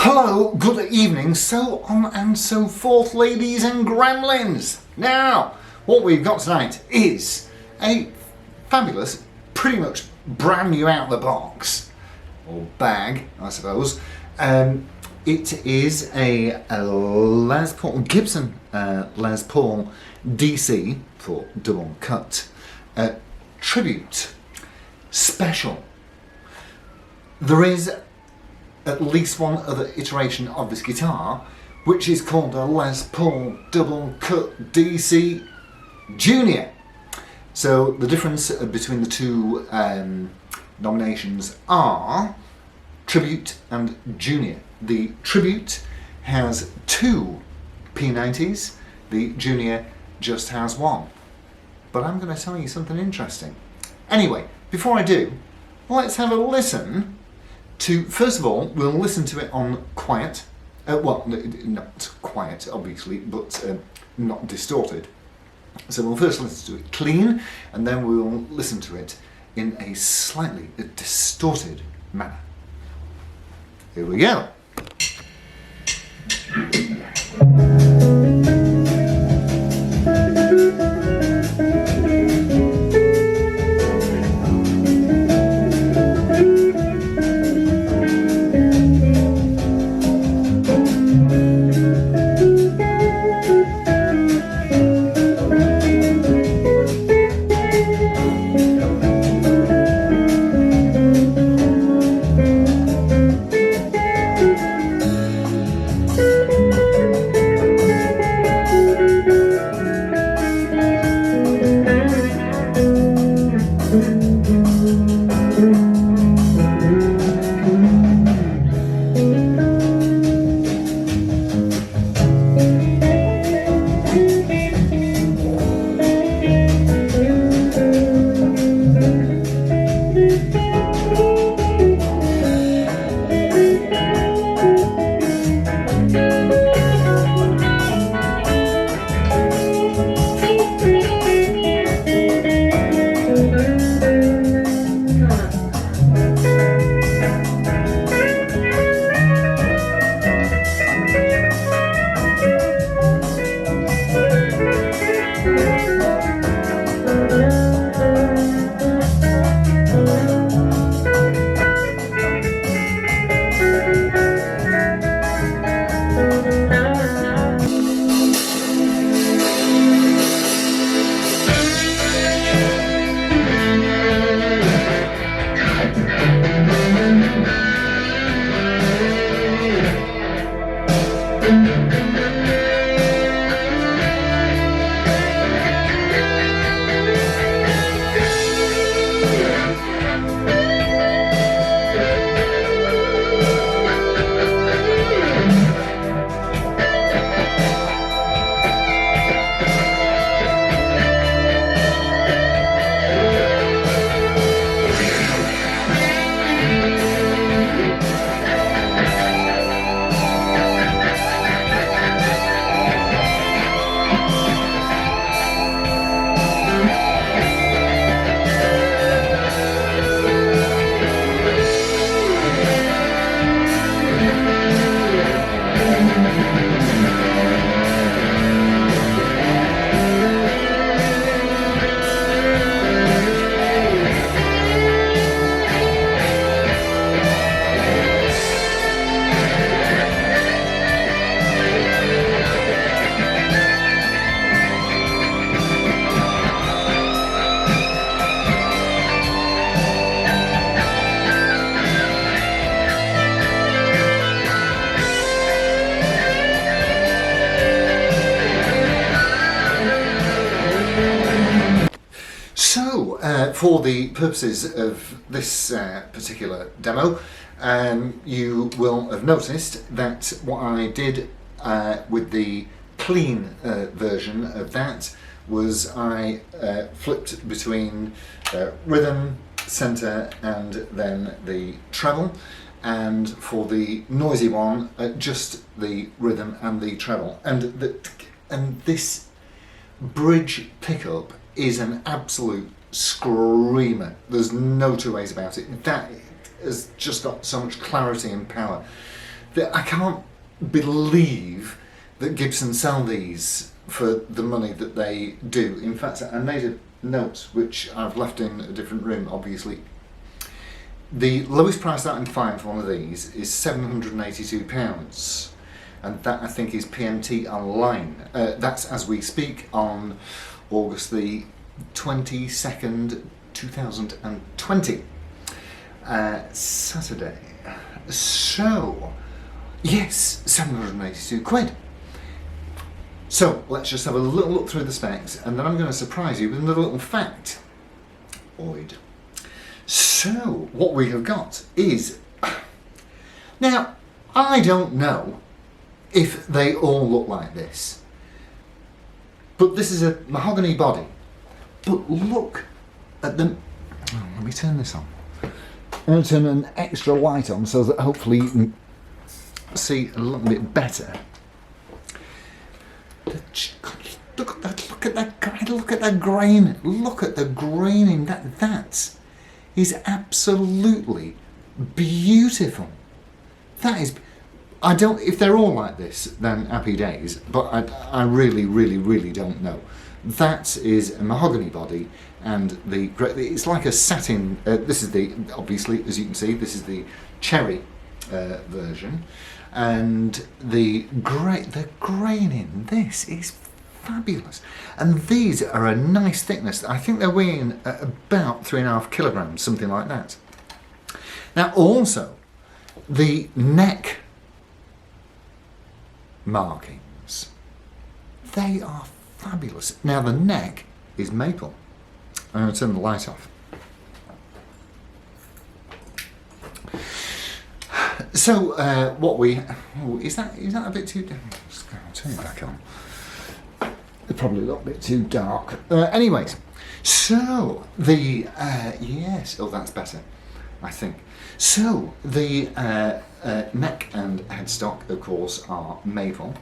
Hello, good evening, so on and so forth, ladies and gremlins. Now, what we've got tonight is a fabulous, pretty much brand new out of the box, or bag, I suppose. It is a Les Paul, Gibson Les Paul DC for double cut tribute special. There is at least one other iteration of this guitar, which is called a Les Paul Double Cut DC Junior. So the difference between the two nominations are Tribute and Junior. The Tribute has two P90s, the Junior just has one. But I'm going to tell you something interesting. Anyway, before I do, let's have a listen to, first of all, we'll listen to it on quiet. Well, not quiet, obviously, but not distorted. So we'll first listen to it clean, and then we'll listen to it in a slightly distorted manner. Here we go. For the purposes of this particular demo, you will have noticed that what I did with the clean version of that was I flipped between rhythm, centre and then the treble, and for the noisy one just the rhythm and the treble, and this bridge pickup is an absolute screamer. There's no two ways about it. That has just got so much clarity and power. I can't believe that Gibson sell these for the money that they do. In fact, I made a note which I've left in a different room, obviously. The lowest price that I can find for one of these is £782, and that I think is PMT online. That's as we speak on August the 22nd, 2020, Saturday. So, yes, £782. So, let's just have a little look through the specs, and then I'm going to surprise you with another little fact. Oid. So, what we have got is... Now, I don't know if they all look like this, but this is a mahogany body. But look at them. Oh, let me turn this on. I'm going to turn an extra light on so that hopefully you can see a little bit better. Look at that! Look at that grain! Look at that grain! Look at the graining! That is absolutely beautiful. That is. I don't. If they're all like this, then happy days. But I really, really, really don't know. That is a mahogany body, and it's like a satin. This is the, obviously, as you can see, this is the cherry version, and the grain in this is fabulous. And these are a nice thickness. I think they're weighing about 3.5 kilograms, something like that. Now, also, the neck markings, they are fabulous. Now the neck is maple. I'm going to turn the light off. So what we is that a bit too? I'll turn it back on. It's probably a little bit too dark. Anyways, so the yes, oh that's better, I think. So the neck and headstock, of course, are maple.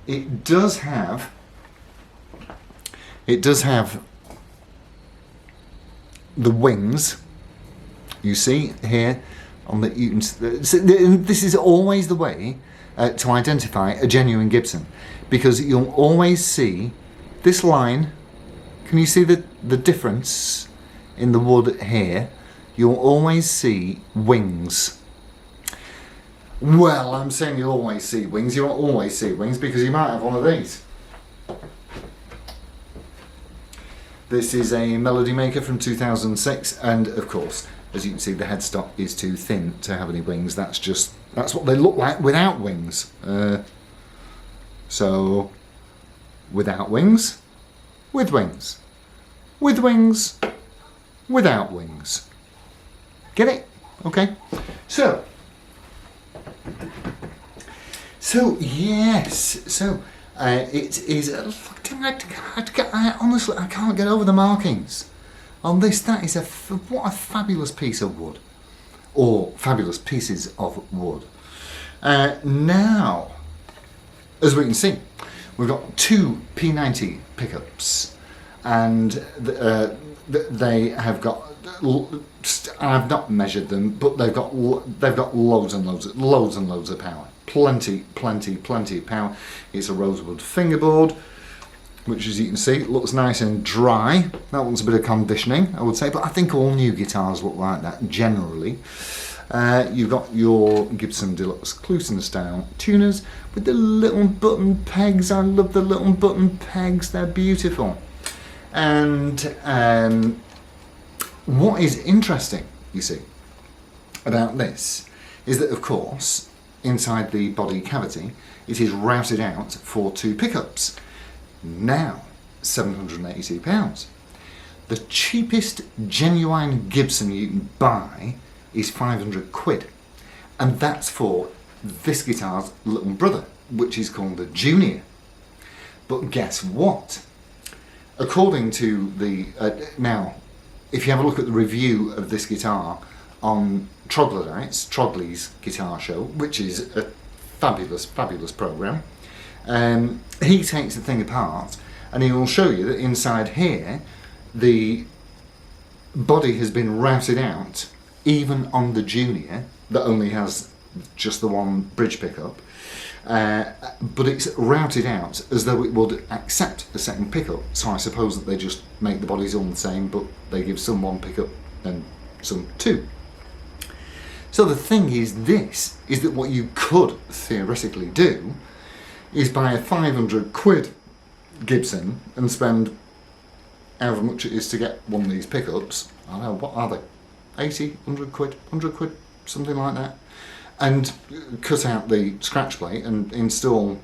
It does have the wings. You see here on the. This is always the way to identify a genuine Gibson, because you'll always see this line. Can you see the difference in the wood here? You'll always see wings. Well, I'm saying you'll always see wings. You won't always see wings because you might have one of these. This is a Melody Maker from 2006, and of course, as you can see, the headstock is too thin to have any wings. That's what they look like without wings. So, without wings, with wings, with wings, without wings. Get it? Okay. So yes. So it is. Honestly, I can't get over the markings on this. That is what a fabulous piece of wood, or fabulous pieces of wood. Now, as we can see, we've got two P90 pickups, and they have got. I've not measured them, but they've got loads and loads of power. Plenty of power. It's a rosewood fingerboard, which, as you can see, looks nice and dry. That wants a bit of conditioning, I would say, but I think all new guitars look like that generally. You've got your Gibson Deluxe Cluson style tuners with the little button pegs. I love the little button pegs, they're beautiful. And what is interesting, you see, about this is that, of course, inside the body cavity, it is routed out for two pickups. Now, £782. The cheapest genuine Gibson you can buy is £500, and that's for this guitar's little brother, which is called the Junior. But guess what? According to the now, if you have a look at the review of this guitar on Trogley's Guitar Show, which is a fabulous program, he takes the thing apart and he will show you that inside here the body has been routed out, even on the Junior that only has just the one bridge pickup, but it's routed out as though it would accept a second pickup. So I suppose that they just make the bodies all the same, but they give some one pickup and some two. So the thing is that what you could theoretically do is buy a 500 quid Gibson and spend however much it is to get one of these pickups. I don't know, what are they? 80, 100 quid, 100 quid, something like that. And cut out the scratch plate and install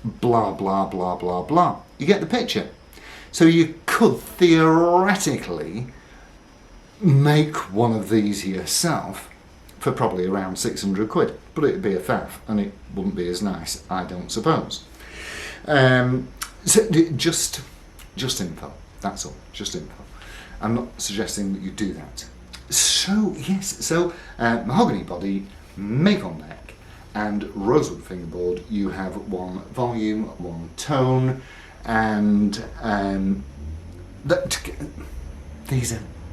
blah, blah, blah, blah, blah. You get the picture. So you could theoretically make one of these yourself for probably around 600 quid, but it'd be a faff and it wouldn't be as nice, I don't suppose. So just info, that's all, just info. I'm not suggesting that you do that. So yes, mahogany body, maple neck and rosewood fingerboard. You have one volume, one tone, and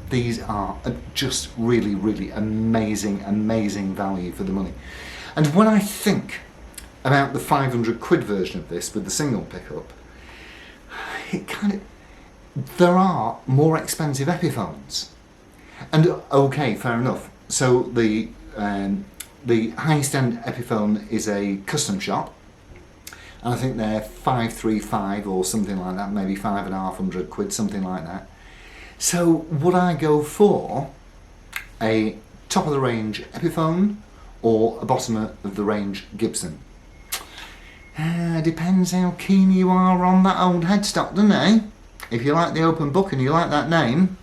these are just really amazing value for the money. And when I think about the 500 quid version of this with the single pickup, there are more expensive Epiphones. And okay, fair enough. So the highest end Epiphone is a custom shop, and I think they're 535 or something like that, maybe 550 quid, something like that. So would I go for a top of the range Epiphone or a bottom of the range Gibson? Depends how keen you are on that old headstock, doesn't it? If you like the open book and you like that name,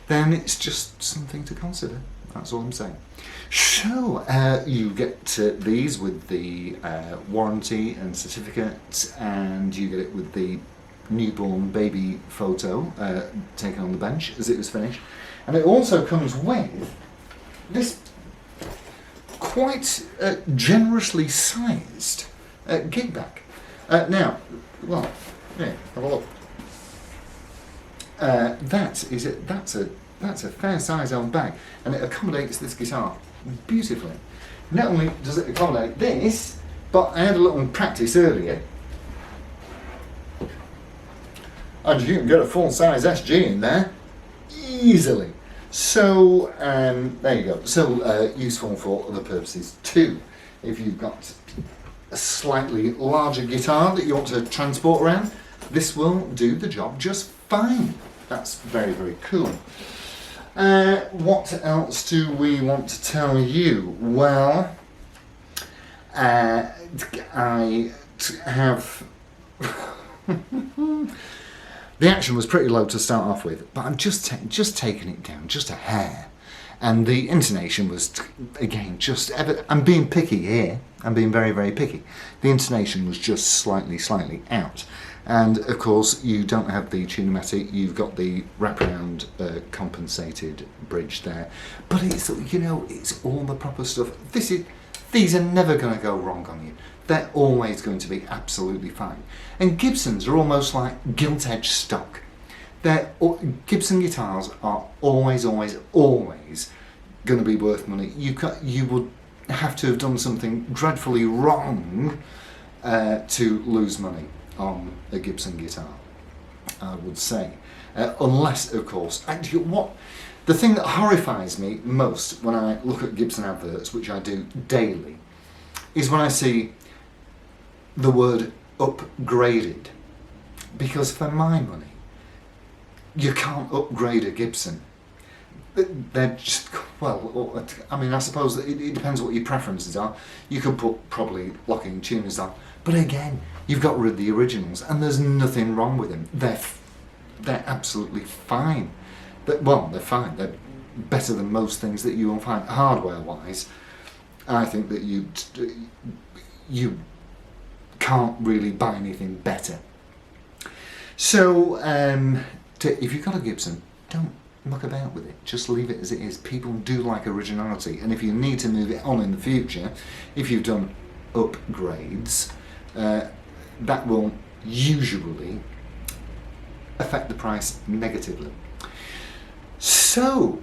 then it's just something to consider. That's all I'm saying. So you get these with the warranty and certificate, and you get it with the newborn baby photo taken on the bench as it was finished, and it also comes with this quite generously sized gig bag. Now, well, yeah, have a look. That's a fair size old bag, and it accommodates this guitar beautifully. Not only does it accommodate this, but I had a little practice earlier, and you can get a full-size SG in there easily. So there you go. So useful for other purposes too. If you've got a slightly larger guitar that you want to transport around, this will do the job just fine. That's very cool. What else do we want to tell you? Well, I have the action was pretty low to start off with, but I'm just taking it down just a hair, and the intonation was again I'm being picky here. I'm being very picky. The intonation was just slightly out. And of course, you don't have the Tune-o-matic, you've got the wraparound compensated bridge there. But it's all the proper stuff. These are never going to go wrong on you. They're always going to be absolutely fine. And Gibsons are almost like gilt-edged stock. Gibson guitars are always going to be worth money. You would have to have done something dreadfully wrong to lose money on a Gibson guitar, I would say. Unless, of course, the thing that horrifies me most when I look at Gibson adverts, which I do daily, is when I see the word upgraded. Because for my money, you can't upgrade a Gibson. They're just, well, I mean, I suppose that it depends what your preferences are. You could put probably locking tuners on, but again, you've got rid of the originals, and there's nothing wrong with them. They're absolutely fine. They're fine. They're better than most things that you will find hardware-wise. I think that you can't really buy anything better. So, if you've got a Gibson, don't muck about with it. Just leave it as it is. People do like originality, and if you need to move it on in the future, if you've done upgrades, that will usually affect the price negatively. So,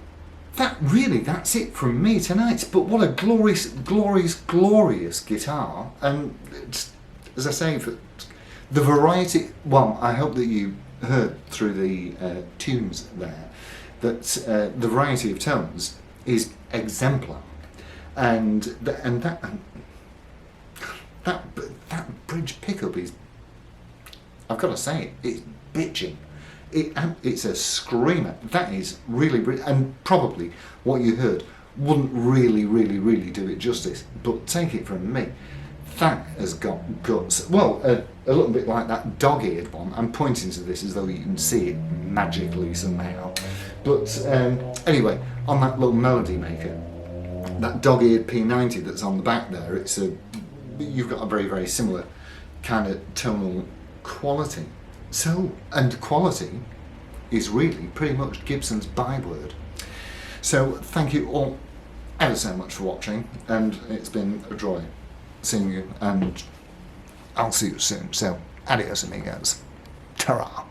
that's it from me tonight. But what a glorious, glorious, glorious guitar. And it's, as I say, for the variety, well, I hope that you heard through the tunes there that the variety of tones is exemplar. And that bridge pickup is, I've got to say, it's bitching. It's a screamer. That is really, and probably what you heard wouldn't really do it justice. But take it from me, that has got guts. Well, a little bit like that dog-eared one. I'm pointing to this as though you can see it magically somehow. But anyway, on that little melody maker, that dog-eared P90 that's on the back there, you've got a very similar kind of tonal quality. So, and quality is really pretty much Gibson's byword. So thank you all ever so much for watching, and it's been a joy seeing you, and I'll see you soon. So adios amigos. Ta-ra.